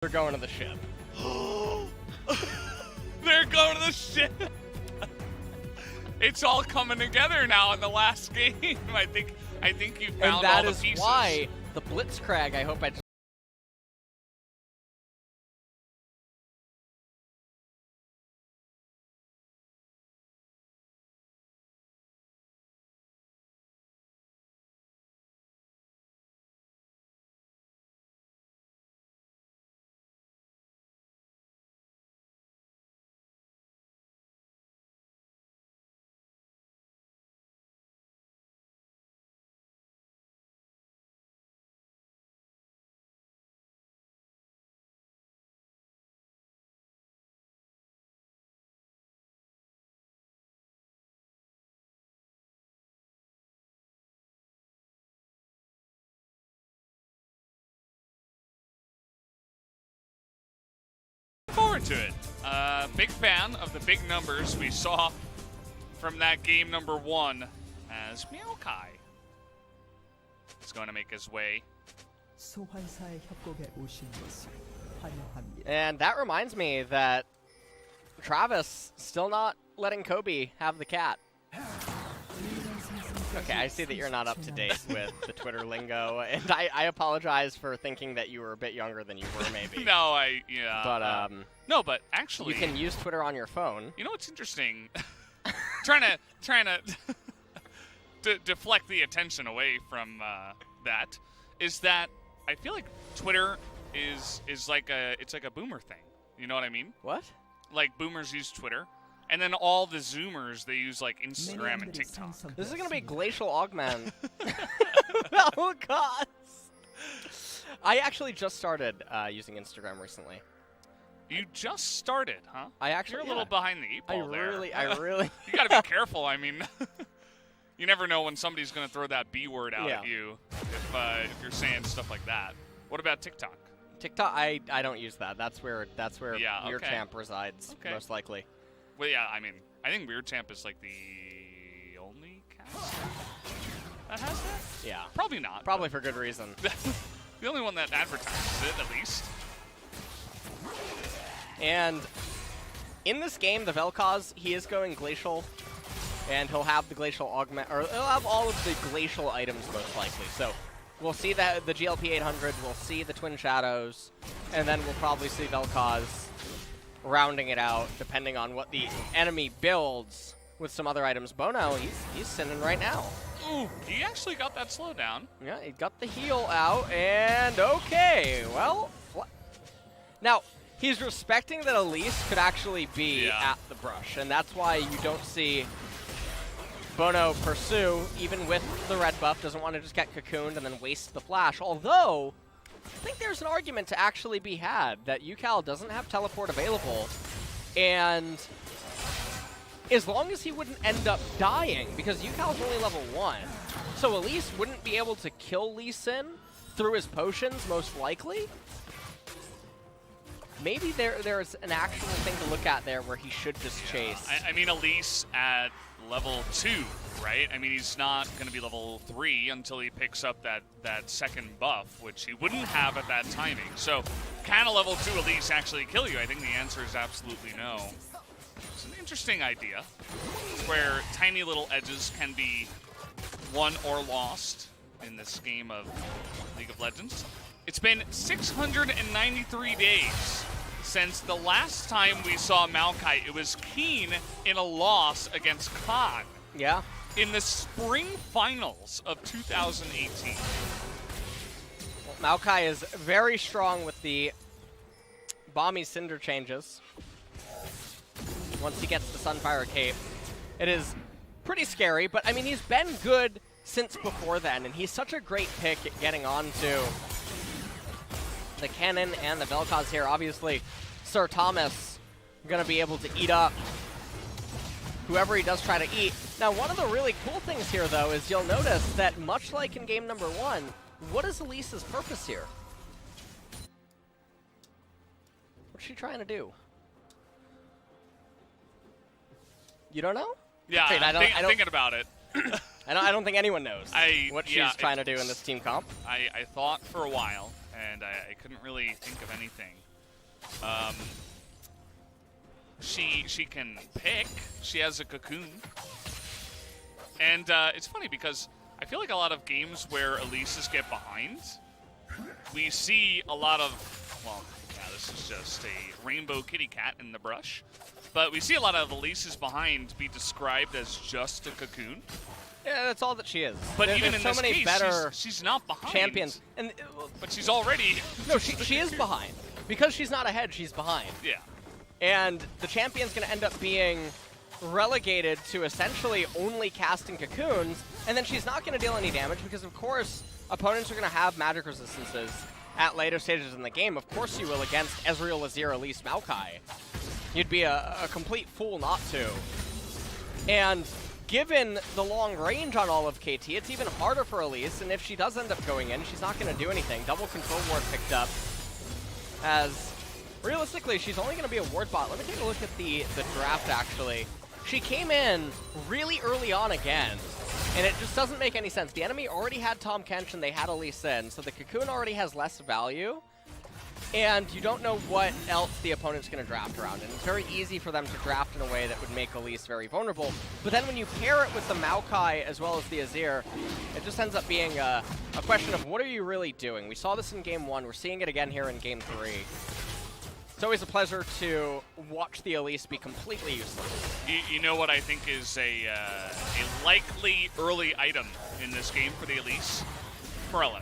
They're going to the ship. They're going to the ship. It's all coming together now in the last game. I think you found all the pieces. And that is why the Blitzcrank, I hope I just forward to it. Big fan of the big numbers we saw from that game number 1 as LcK is going to make his way. And that reminds me that Travis still not letting Kobe have the cat. Okay, I see that you're not up to date with the Twitter lingo, and I apologize for thinking that you were a bit younger than you were, maybe. No, But no, but actually, you can use Twitter on your phone. You know what's interesting? trying to deflect the attention away from that is that I feel like Twitter is like a boomer thing. You know what I mean? What? Like boomers use Twitter. And then all the Zoomers, they use like Instagram and TikTok. This is going to be glacial augment. Oh, God. I actually just started using Instagram recently. You just started, huh? I actually, You're a little behind the eight ball there. I really. You got to be careful. I mean, you never know when somebody's going to throw that B word out at you if you're saying stuff like that. What about TikTok? TikTok, I don't use that. That's where your champ resides, most likely. Well, yeah, I mean, I think Weird Champ is like the only cast that has that? Yeah. Probably not. Probably for good reason. The only one that advertises it, at least. And in this game, the Vel'Koz, he is going glacial, and he'll have the glacial augment, or he'll have all of the glacial items most likely. So we'll see that the GLP 800, we'll see the Twin Shadows, and then we'll probably see Vel'Koz rounding it out, depending on what the enemy builds with some other items. Bono, he's sinning right now. Ooh, he actually got that slowdown. Yeah, he got the heal out, and okay, well, now, he's respecting that Elise could actually be at the brush, and that's why you don't see Bono pursue, even with the red buff, doesn't want to just get cocooned and then waste the flash, although I think there's an argument to actually be had that UCal doesn't have teleport available, and as long as he wouldn't end up dying, because UCal's only level 1, so Elise wouldn't be able to kill Lee Sin through his potions, most likely. Maybe there's an actual thing to look at there where he should just chase. I mean, Elise at level 2, right? I mean, he's not going to be level 3 until he picks up that second buff, which he wouldn't have at that timing. So, can a level 2 Elise actually kill you? I think the answer is absolutely no. It's an interesting idea, where tiny little edges can be won or lost in this game of League of Legends. It's been 693 days since the last time we saw LcK. It was Keen in a loss against Khan. Yeah. In the spring finals of 2018. Well, LcK is very strong with the Bomby Cinder changes. Once he gets the Sunfire Cape, it is pretty scary, but I mean, he's been good since before then, and he's such a great pick at getting onto the Cannon and the Vel'Koz here. Obviously, Sir Thomas going to be able to eat up whoever he does try to eat. Now, one of the really cool things here, though, is you'll notice that much like in game number 1, what is Elise's purpose here? What's she trying to do? You don't know? Yeah, Wait, I'm thinking about it. I don't think anyone knows what she's trying to do in this team comp. I thought for a while, and I couldn't really think of anything. She can pick. She has a cocoon. And it's funny because I feel like a lot of games where Elises get behind, we see a lot of, well, yeah, this is just a rainbow kitty cat in the brush, but we see a lot of Elises behind be described as just a cocoon. Yeah, that's all that she is. But even in so this many case, better she's not behind. champions. And but she's already... No, she is behind. Because she's not ahead, she's behind. Yeah. And the champion's going to end up being relegated to essentially only casting cocoons, and then she's not going to deal any damage because, of course, opponents are going to have magic resistances at later stages in the game. Of course you will against Ezreal, Azir, Elise, Maokai. You'd be a complete fool not to. And given the long range on all of KT, it's even harder for Elise, and if she does end up going in, she's not going to do anything. Double control ward picked up, as realistically, she's only going to be a ward bot. Let me take a look at the draft, actually. She came in really early on again, and it just doesn't make any sense. The enemy already had Tom Kench, and they had Elise in, so the cocoon already has less value, and you don't know what else the opponent's going to draft around, and it's very easy for them to draft in a way that would make Elise very vulnerable. But then when you pair it with the Maokai as well as the Azir, it just ends up being a question of what are you really doing? We saw this in Game 1. We're seeing it again here in Game 3. It's always a pleasure to watch the Elise be completely useless. You know what I think is a likely early item in this game for the Elise? Morello.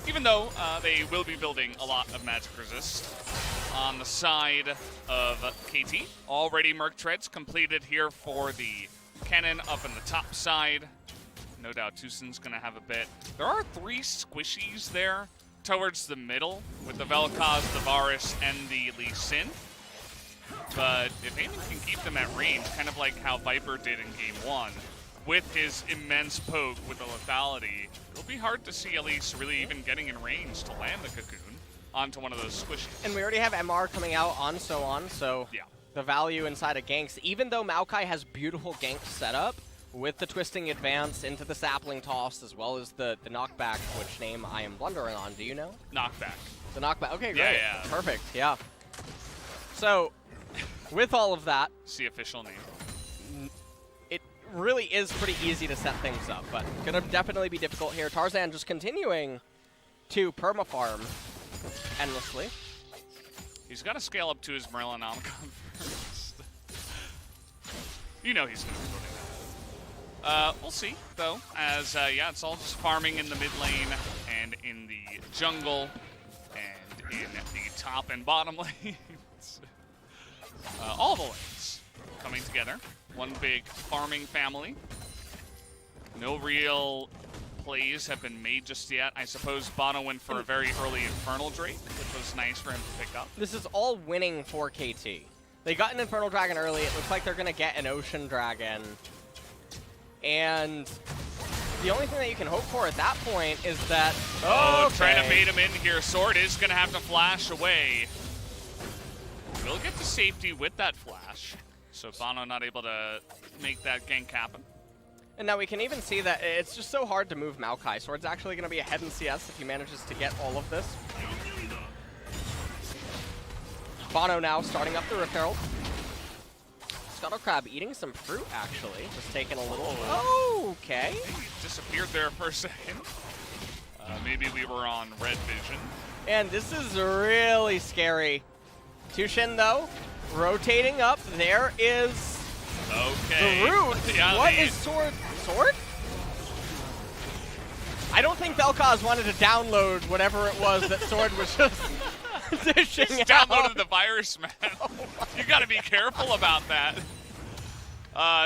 Even though they will be building a lot of magic resist on the side of KT. Already Merc Treads completed here for the cannon up in the top side. No doubt Tucson's going to have a bit. There are 3 squishies there towards the middle with the Vel'Koz, the Varus, and the Lee Sin. But if Eamon can keep them at range, kind of like how Viper did in Game 1, with his immense poke with the lethality, it'll be hard to see Elise really even getting in range to land the cocoon onto one of those squishies. And we already have MR coming out on, so yeah. The value inside of ganks, even though Maokai has beautiful gank setup, with the twisting advance into the sapling toss, as well as the knockback, which name I am blundering on. Do you know? Knockback. The knockback. Okay, great. Yeah. Perfect, yeah. So, with all of that... It's the official name. It really is pretty easy to set things up, but gonna definitely be difficult here. Tarzan just continuing to perma-farm endlessly. He's got to scale up to his Morellonomicon first. You know he's going to be doing that. We'll see, though, as, yeah, it's all just farming in the mid lane and in the jungle and in the top and bottom lanes. All the lanes coming together. One big farming family. No real plays have been made just yet. I suppose Bono went for a very early Infernal Drake, which was nice for him to pick up. This is all winning for KT. They got an Infernal Dragon early. It looks like they're going to get an Ocean Dragon. And the only thing that you can hope for at that point is that... Oh, trying to bait him in here. Sword is going to have to flash away. We'll get to safety with that flash. So Bono not able to make that gank happen. And now we can even see that it's just so hard to move Maokai. Sword's actually going to be ahead in CS if he manages to get all of this. Bono now starting up the Rift Herald. Scuttle Crab eating some fruit, actually. Just taking a little... Okay. He disappeared there for a second. Maybe we were on red vision. And this is really scary. Tushin, though, rotating up. There is... Okay. The root. Yeah, what is Sword? Sword? I don't think Vel'Koz wanted to download whatever it was that Sword was just dishing Just out. downloaded the virus, man. You got to be careful about that.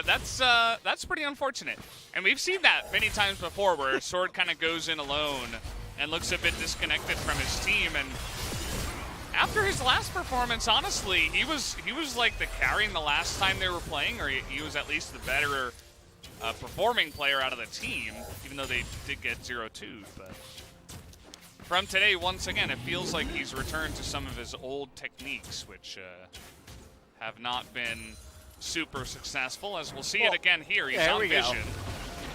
That's pretty unfortunate. And we've seen that many times before where Sword kind of goes in alone and looks a bit disconnected from his team. And after his last performance, honestly, he was like the carrying the last time they were playing, or he was at least the better performing player out of the team, even though they did get 0-2. But from today, once again, it feels like he's returned to some of his old techniques, which have not been super successful, as we'll see it again here. He's on vision.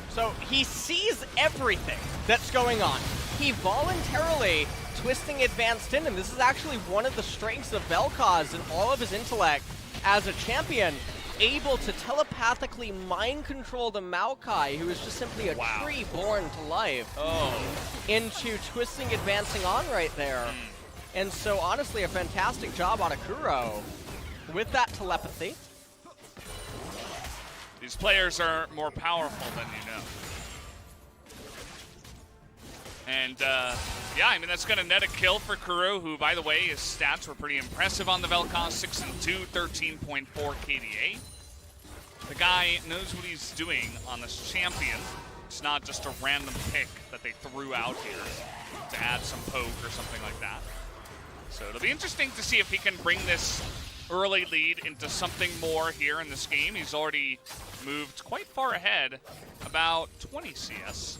So he sees everything that's going on. He voluntarily twisting advanced in, and this is actually one of the strengths of Vel'Koz and all of his intellect as a champion, able to telepathically mind control the Maokai, who is just simply a tree born to life, into twisting advancing on right there. And so honestly, a fantastic job on Kuro with that telepathy. These players are more powerful than you know. And yeah, I mean, that's going to net a kill for Kuro, who, by the way, his stats were pretty impressive on the Vel'Koz, 6-2, 13.4 KDA. The guy knows what he's doing on this champion. It's not just a random pick that they threw out here to add some poke or something like that. So it'll be interesting to see if he can bring this early lead into something more here in this game. He's already moved quite far ahead, about 20 CS,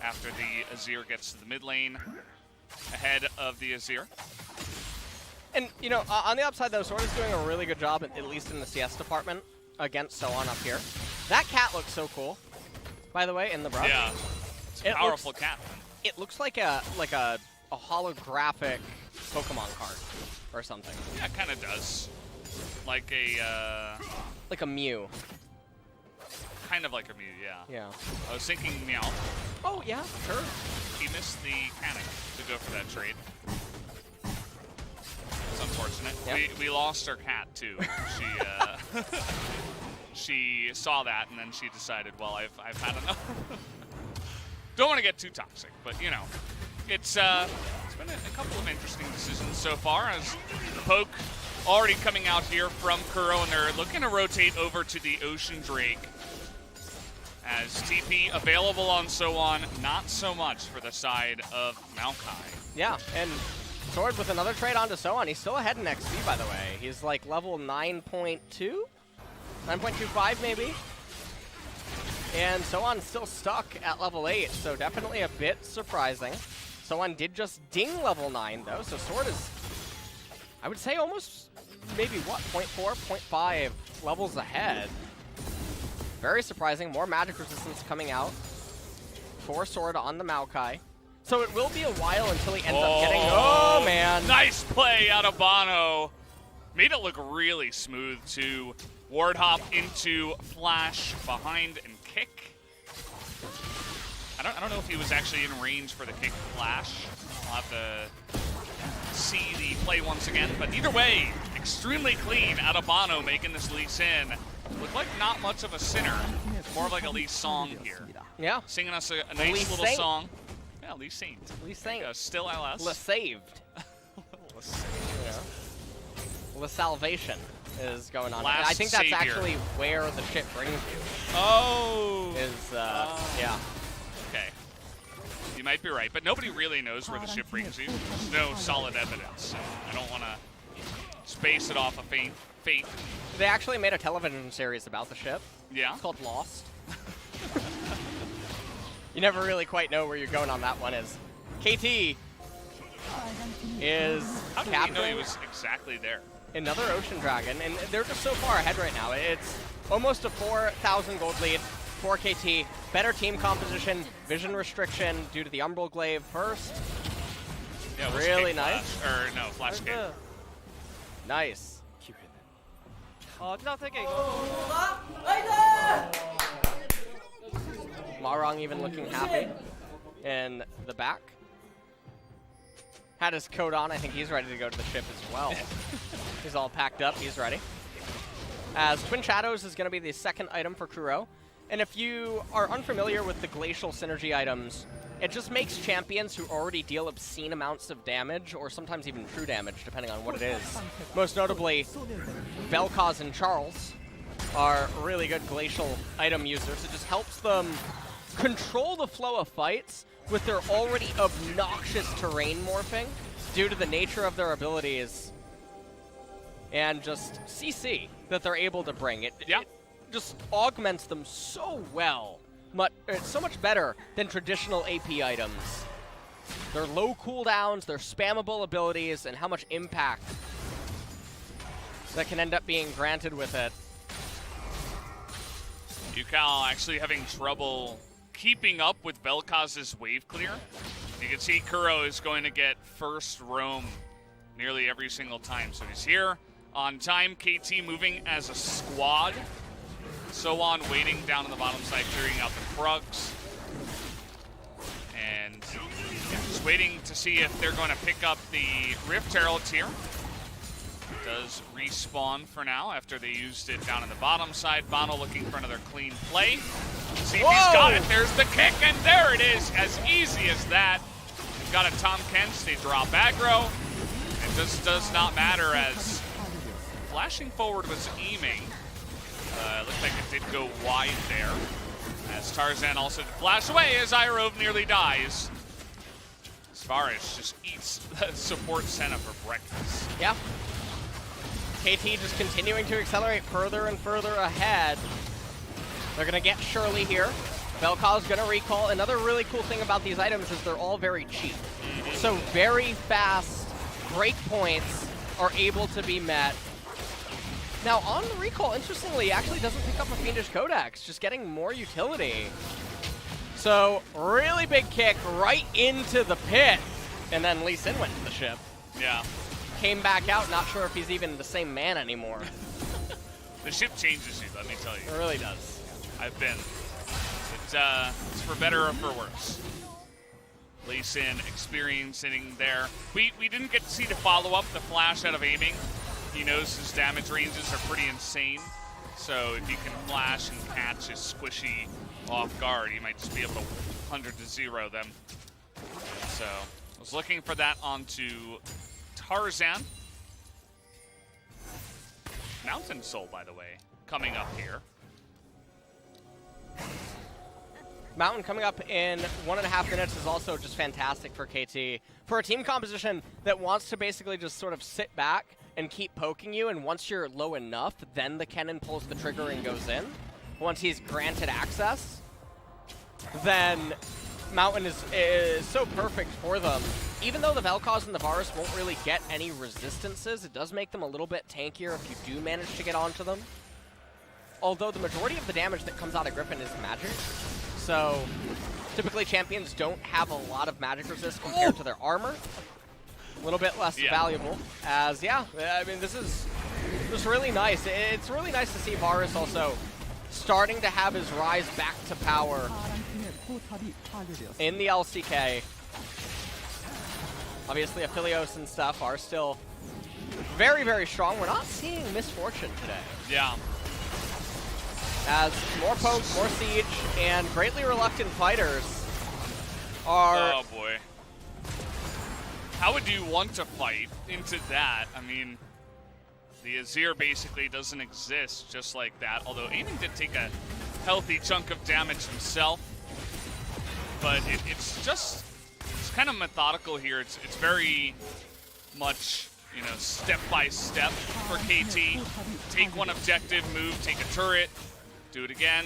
after the Azir gets to the mid lane, ahead of the Azir. And, you know, on the upside, though, Sword is doing a really good job, at least in the CS department, against S10 up here. That cat looks so cool, by the way, in the brush. Yeah, it's a powerful cat. It looks like a holographic Pokemon card or something. Yeah, it kind of does. Like a... like a Mew. Kind of like a Mew, yeah. Yeah. I was thinking Meow. Oh, yeah, sure. He missed the cannon to go for that trade. It's unfortunate. Yep. We lost our cat, too. She saw that, and then she decided, well, I've had enough. Don't want to get too toxic, but, you know, it's been a couple of interesting decisions so far, as the poke already coming out here from Kuro, and they're looking to rotate over to the Ocean Drake. As TP available on S10, not so much for the side of Maokai. Yeah, and Sword with another trade onto S10. He's still ahead in XP, by the way. He's like level 9.2? 9.25 maybe? And S10 still stuck at level 8, so definitely a bit surprising. S10 did just ding level 9, though, so Sword is, I would say, almost maybe, what, 0.4, 0.5 levels ahead. Very surprising. More magic resistance coming out for Sword on the Maokai. So it will be a while until he ends up getting... Oh, man. Nice play out of Bono. Made it look really smooth, too. Ward hop into flash behind and kick. I don't know if he was actually in range for the kick flash. I'll have to see the play once again. But either way, extremely clean out of Bono making this Lee Sin. Looked like not much of a sinner. More of like a Lee song here. Yeah. Singing us a nice little song. Yeah, Lee Saint. Lee Saint. Still LS. Le Saved. Le Salvation is going on. Last I think that's savior. Actually where the ship brings you. Oh. Yeah. Okay. You might be right, but nobody really knows where the ship brings you. There's no solid evidence. So I don't want to space it off a fate. They actually made a television series about the ship. Yeah. It's called Lost. You never really quite know where you're going on that one. Is KT is How did he know he was exactly there? Another Ocean Dragon, and they're just so far ahead right now. It's almost a 4,000 gold lead for KT. Better team composition, vision restriction due to the Umbral Glaive first. Yeah, really nice. Flash, or no, flash game. Nice. Marong even looking happy in the back. Had his coat on. I think he's ready to go to the ship as well. He's all packed up. He's ready. As Twin Shadows is going to be the second item for Kuro. And if you are unfamiliar with the Glacial Synergy items, it just makes champions who already deal obscene amounts of damage, or sometimes even true damage, depending on what it is. Most notably, Vel'Koz and Charles are really good Glacial item users. It just helps them control the flow of fights with their already obnoxious terrain morphing due to the nature of their abilities and just CC that they're able to bring. It just augments them so well. It's so much better than traditional AP items. Their low cooldowns, their spammable abilities, and how much impact that can end up being granted with it. Yukal actually having trouble keeping up with Vel'Koz's wave clear. You can see Kuro is going to get first roam nearly every single time. So he's here on time. KT moving as a squad. So on waiting down on the bottom side, clearing out the Krugs. And yeah, just waiting to see if they're going to pick up the Rift Heralds here. Does respawn for now after they used it down on the bottom side. Bono looking for another clean play. See if he's got it. There's the kick, and there it is. As easy as that. We've got a Tom Kents. They drop aggro. It just does not matter as flashing forward was aiming. Looked like it did go wide there. As Tarzan also did flash away as Irove nearly dies. Svarish just eats the support Senna for breakfast. Yeah. KT just continuing to accelerate further and further ahead. They're going to get Shirley here. vel'Koz's going to recall. Another really cool thing about these items is they're all very cheap. So very fast breakpoints are able to be met. Now on the recall, interestingly, he actually doesn't pick up a Fiendish Codex, just getting more utility. So really big kick right into the pit. And then Lee Sin went to the ship. Yeah. Came back out, not sure if he's even the same man anymore. The ship changes you, let me tell you. It really does. I've been. It's for better or for worse. Lee Sin experiencing there. We didn't get to see the follow-up, the flash out of aiming. He knows his damage ranges are pretty insane. So if he can flash and catch his squishy off guard, he might just be able to 100-0 them. So I was looking for that onto Tarzan. Mountain Soul, by the way, coming up here. Mountain coming up in 1.5 minutes is also just fantastic for KT. For a team composition that wants to basically just sort of sit back and keep poking you, and once you're low enough, then the cannon pulls the trigger and goes in. Once he's granted access, then Mountain is so perfect for them. Even though the vel'Koz and the Varus won't really get any resistances, it does make them a little bit tankier if you do manage to get onto them. Although the majority of the damage that comes out of Griffin is magic, so typically champions don't have a lot of magic resist compared to their armor. A little bit less valuable, as I mean, this is really nice. It's really nice to see Varus also starting to have his rise back to power in the LcK. Obviously, Aphelios and stuff are still very, very strong. We're not seeing Misfortune today. Yeah. As more poke, more siege, and greatly reluctant fighters are... Oh, boy. How would you want to fight into that? I mean, the Azir basically doesn't exist just like that, although Aiden did take a healthy chunk of damage himself. But it's kind of methodical here. It's very much, you know, step by step for KT. Take one objective, move, take a turret, do it again,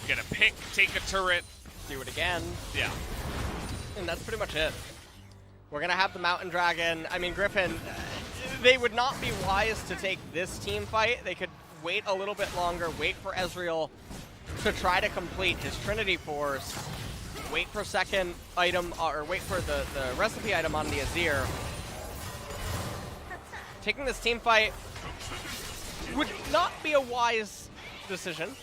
get a pick, take a turret, do it again. Yeah. And that's pretty much it. We're going to have the Mountain Dragon. I mean, Griffin, they would not be wise to take this team fight. They could wait a little bit longer, wait for Ezreal to try to complete his Trinity Force, wait for second item, or wait for the recipe item on the Azir. Taking this team fight would not be a wise decision.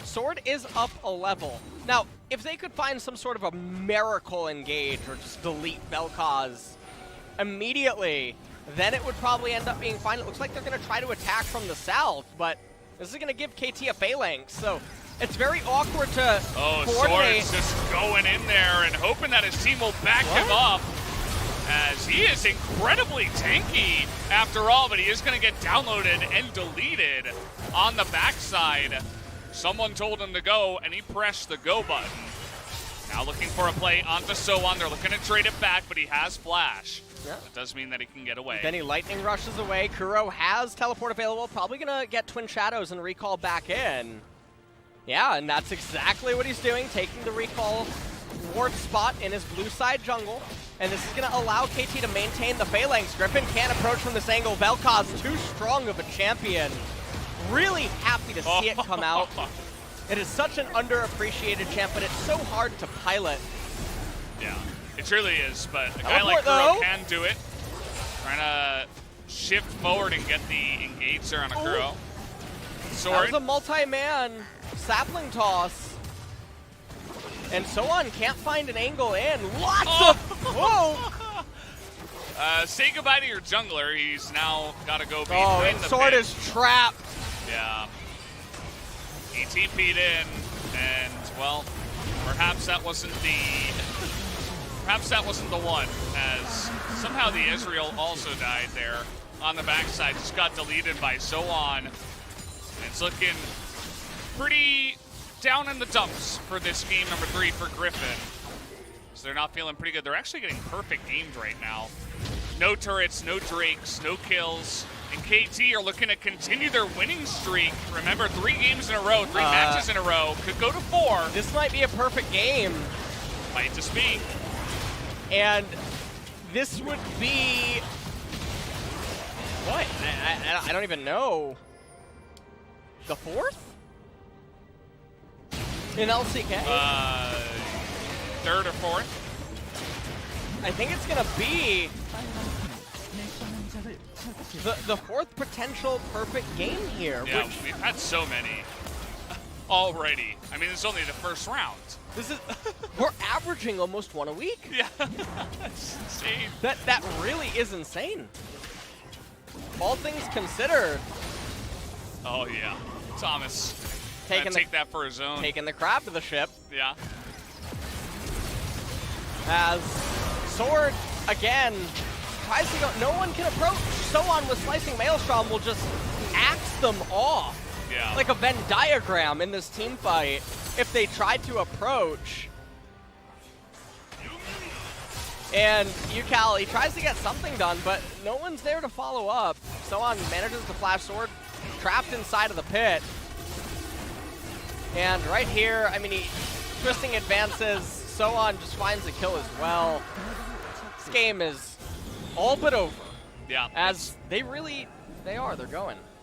Sword is up a level. Now, if they could find some sort of a miracle engage or just delete vel'Koz immediately, then it would probably end up being fine. It looks like they're going to try to attack from the south, but this is going to give KT a phalanx, so it's very awkward to coordinate. Sword's just going in there and hoping that his team will back him up, as he is incredibly tanky after all, but he is going to get downloaded and deleted on the backside. Someone told him to go, and he pressed the go button. Now looking for a play onto So-On. They're looking to trade it back, but he has flash. Yeah. That does mean that he can get away. Then he lightning rushes away. Kuro has teleport available. Probably going to get Twin Shadows and recall back in. Yeah, and that's exactly what he's doing, taking the recall ward spot in his blue side jungle. And this is going to allow KT to maintain the phalanx. Griffin can't approach from this angle. vel'Koz, too strong of a champion. Really happy to see it come out. It is such an underappreciated champ, but it's so hard to pilot Yeah, it truly is, but a guy like Kuro can do it. Trying to shift forward and get the engage there on a Kuro. Sword. That was a multi-man sapling toss. And so on can't find an angle in. Lots of... Whoa! Say goodbye to your jungler. He's now got to go behind the Sword pit. is trapped. Yeah. He TP'd in, and, well, perhaps that wasn't the... Perhaps that wasn't the one, as somehow the Ezreal also died there on the backside. Just got deleted by So On. It's looking pretty down in the dumps for this game number 3 for Griffin. So they're not feeling pretty good. They're actually getting perfect games right now. No turrets, no Drakes, no kills. And KT are looking to continue their winning streak. Remember, 3 games in a row, 3 matches in a row. Could go to 4. This might be a perfect game. Might just be. And this would be... What? I don't even know. The 4th? In LcK? 3rd or 4th? I think it's going to be the 4th potential perfect game here. Yeah, we've had so many already. I mean, it's only the first round. This is we're averaging almost 1 a week. Yeah, that's insane. That really is insane. All things considered. Oh yeah, Thomas. Take that for his own. Taking the crab to the ship. Yeah. As Sword, again, tries to go. No one can approach. So On with Slicing Maelstrom will just axe them off. Yeah. Like a Venn diagram in this team fight if they tried to approach. And Yukal, he tries to get something done, but no one's there to follow up. So On manages to flash Sword, trapped inside of the pit. And right here, I mean, he twisting advances. So On just finds a kill as well. This game is all but over. Yeah. As they're going.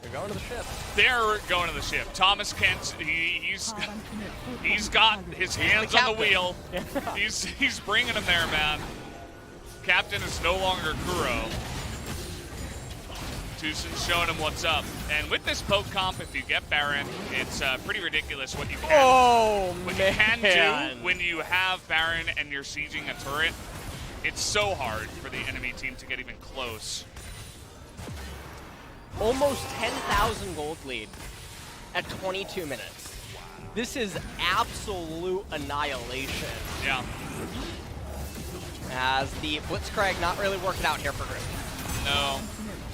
They're going to the ship. They're going to the ship. Thomas Kent, he's got his hands on the wheel. He's bringing him there, man. Captain is no longer Kuro. Tucson showing him what's up. And with this poke comp, if you get Baron, it's pretty ridiculous what you can, you can do when you have Baron and you're sieging a turret. It's so hard for the enemy team to get even close. Almost 10,000 gold lead at 22 minutes. This is absolute annihilation. Yeah. As the Blitzcrank not really working out here for Griffin. No.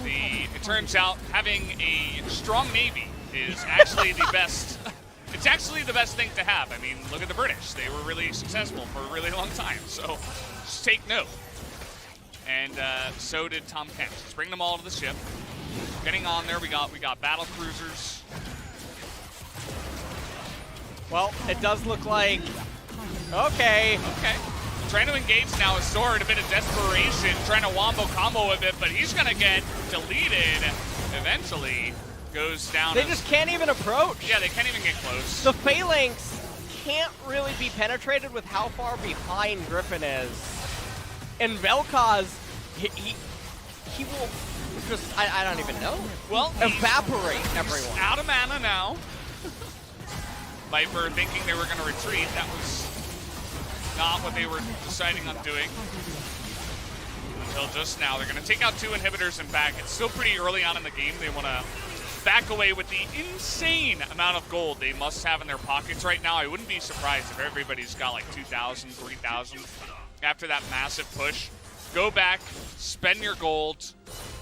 It turns out having a strong navy is actually the best. It's actually the best thing to have. I mean, look at the British. They were really successful for a really long time. So just take note. And so did Tom Kent. Let's bring them all to the ship. Getting on there, we got battle cruisers. Well, it does look like okay. Trying to engage now with Sword, a bit of desperation, trying to wombo combo a bit, but he's gonna get deleted eventually. Goes down. They just can't even approach. Yeah, they can't even get close. The Phalanx can't really be penetrated with how far behind Griffin is. And Vel'Koz, he will just, I don't even know. Well, evaporate everyone. Out of mana now. Viper thinking they were going to retreat. That was not what they were deciding on doing. Until just now. They're going to take out 2 inhibitors and back. It's still pretty early on in the game. They want to back away with the insane amount of gold they must have in their pockets right now. I wouldn't be surprised if everybody's got like 2,000, 3,000 after that massive push. Go back, spend your gold,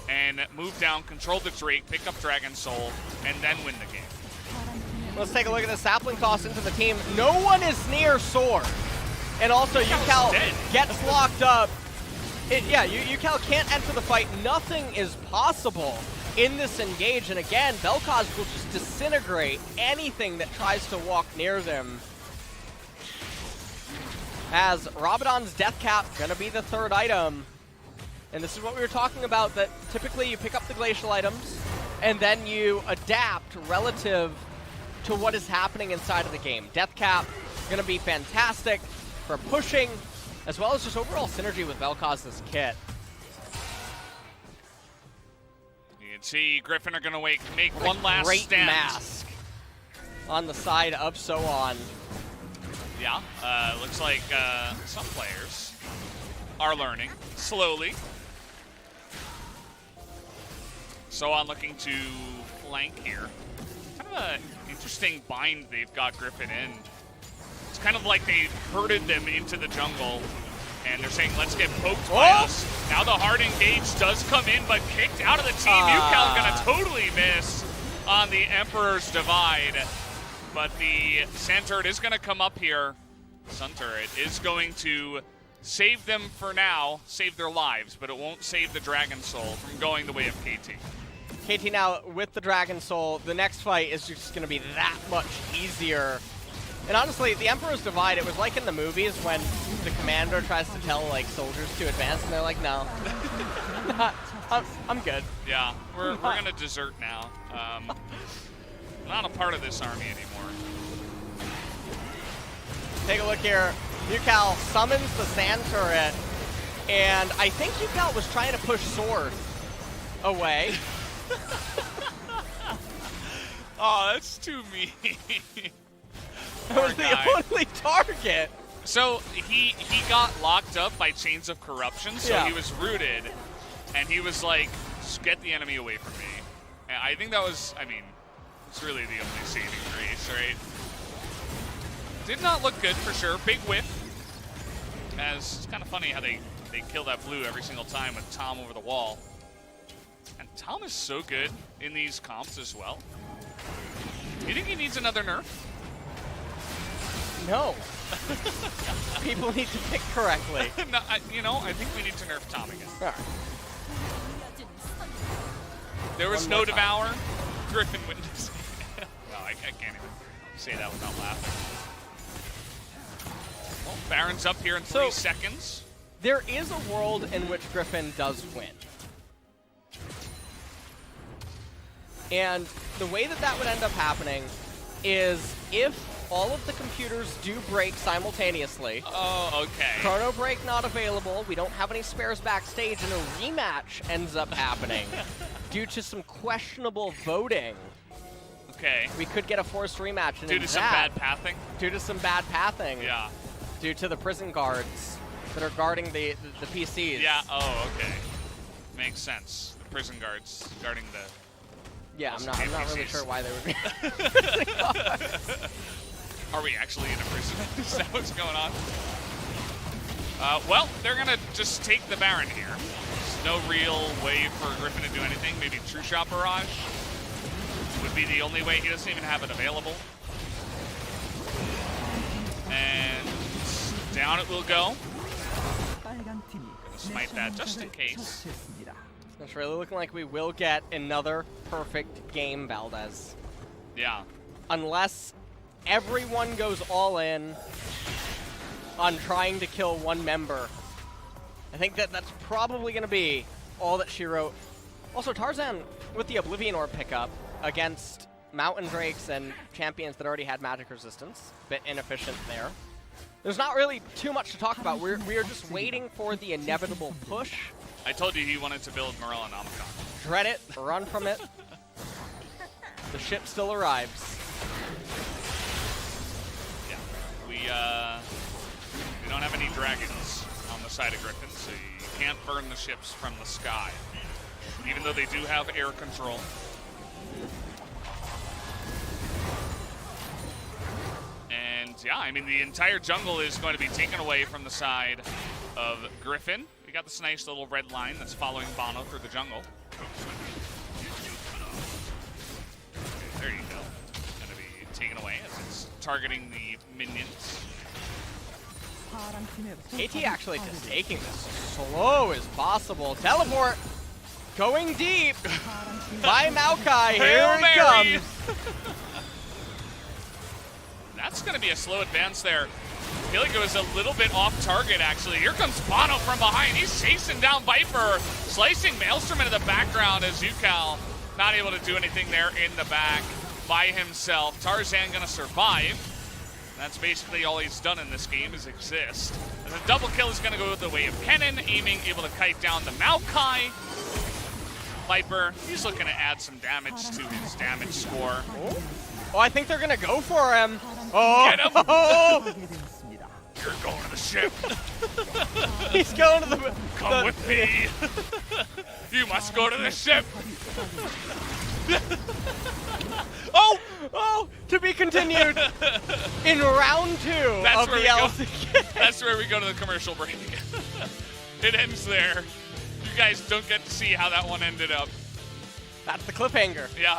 and move down, control the Drake, pick up Dragon Soul, and then win the game. Let's take a look at the sapling toss into the team. No one is near Sword. And also, Yukal gets locked up. Yukal can't enter the fight. Nothing is possible in this engage. And again, Vel'Koz will just disintegrate anything that tries to walk near them. As Rabadon's Death Cap going to be the 3rd item. And this is what we were talking about, that typically you pick up the glacial items and then you adapt relative to what is happening inside of the game. Death Cap going to be fantastic for pushing as well as just overall synergy with Vel'Koz's kit. You can see Griffin are going to make one last great stand. Mask on the side of So-On. Yeah, looks like some players are learning slowly. So-On looking to flank here. Kind of an interesting bind they've got Griffin in. It's kind of like they herded them into the jungle, and they're saying, let's get poked by us. Now the hard engage does come in, but kicked out of the team. UCal gonna totally miss on the Emperor's Divide. But the Sand Turret is gonna come up here. Sun Turret is going to save them for now, save their lives, but it won't save the Dragon Soul from going the way of KT. KT now with the Dragon Soul, the next fight is just going to be that much easier. And honestly, the Emperor's Divide, it was like in the movies when the commander tries to tell like soldiers to advance, and they're like, no, I'm good. Yeah, we're going to desert now. Not a part of this army anymore. Take a look here. UCal summons the Sand Turret, and I think UCal was trying to push Sword away. Oh, that's too mean. That was the only target. So he got locked up by Chains of Corruption, so he was rooted, and he was like, just get the enemy away from me. And I think that was, I mean, it's really the only saving grace, right? Did not look good for sure. Big whiff. As it's kind of funny how they kill that blue every single time with Tom over the wall. And Tom is so good in these comps as well. Do you think he needs another nerf? No. People need to pick correctly. No, I think we need to nerf Tom again. All right. There was no Devour. Griffin witnessed. No, I can't even say that without laughing. Well, Baron's up here in 3 seconds. There is a world in which Griffin does win. And the way that would end up happening is if all of the computers do break simultaneously. Oh, okay. Chrono break not available. We don't have any spares backstage, and a rematch ends up happening due to some questionable voting. Okay. We could get a forced rematch. And due to some bad pathing? Due to some bad pathing. Yeah. Due to the prison guards that are guarding the PCs. Yeah, oh, okay. Makes sense. The prison guards guarding the... Yeah, I'm not really sure why they would be. Are we actually in a prison? Is that what's going on? Well, they're going to just take the Baron here. There's no real way for Griffin to do anything. Maybe True Shot Barrage would be the only way. He doesn't even have it available. And down it will go. Gonna smite that just in case. It's really looking like we will get another perfect game, Valdez. Yeah. Unless everyone goes all in on trying to kill one member. I think that's probably going to be all that she wrote. Also, Tarzan with the Oblivion Orb pickup against Mountain Drakes and champions that already had magic resistance. Bit inefficient there. There's not really too much to talk about. We are just waiting for the inevitable push. I told you he wanted to build Morel and Omicron. Dread it, run from it. The ship still arrives. Yeah, we don't have any dragons on the side of Griffin, so you can't burn the ships from the sky, even though they do have air control. And yeah, I mean, the entire jungle is going to be taken away from the side of Griffin. We got this nice little red line that's following Bono through the jungle. Okay, there you go. Going to be taken away as it's targeting the minions. KT actually just taking this slow as possible. Teleport going deep by Maokai. Here it comes. That's going to be a slow advance there. I feel like it was a little bit off target, actually. Here comes Bono from behind. He's chasing down Viper, slicing Maelstrom into the background as UCal not able to do anything there in the back by himself. Tarzan going to survive. That's basically all he's done in this game, is exist. And the double kill is going to go the way of Kennen, aiming, able to kite down the Maokai. Viper, he's looking to add some damage to his damage score. Oh, I think they're going to go for him. Oh, Get him! Oh. You're going to the ship. He's going to the... Come with me. You must go to the ship. Oh! Oh! To be continued in round 2 of the LcK. That's where we go to the commercial break. It ends there. You guys don't get to see how that one ended up. That's the cliffhanger. Yeah.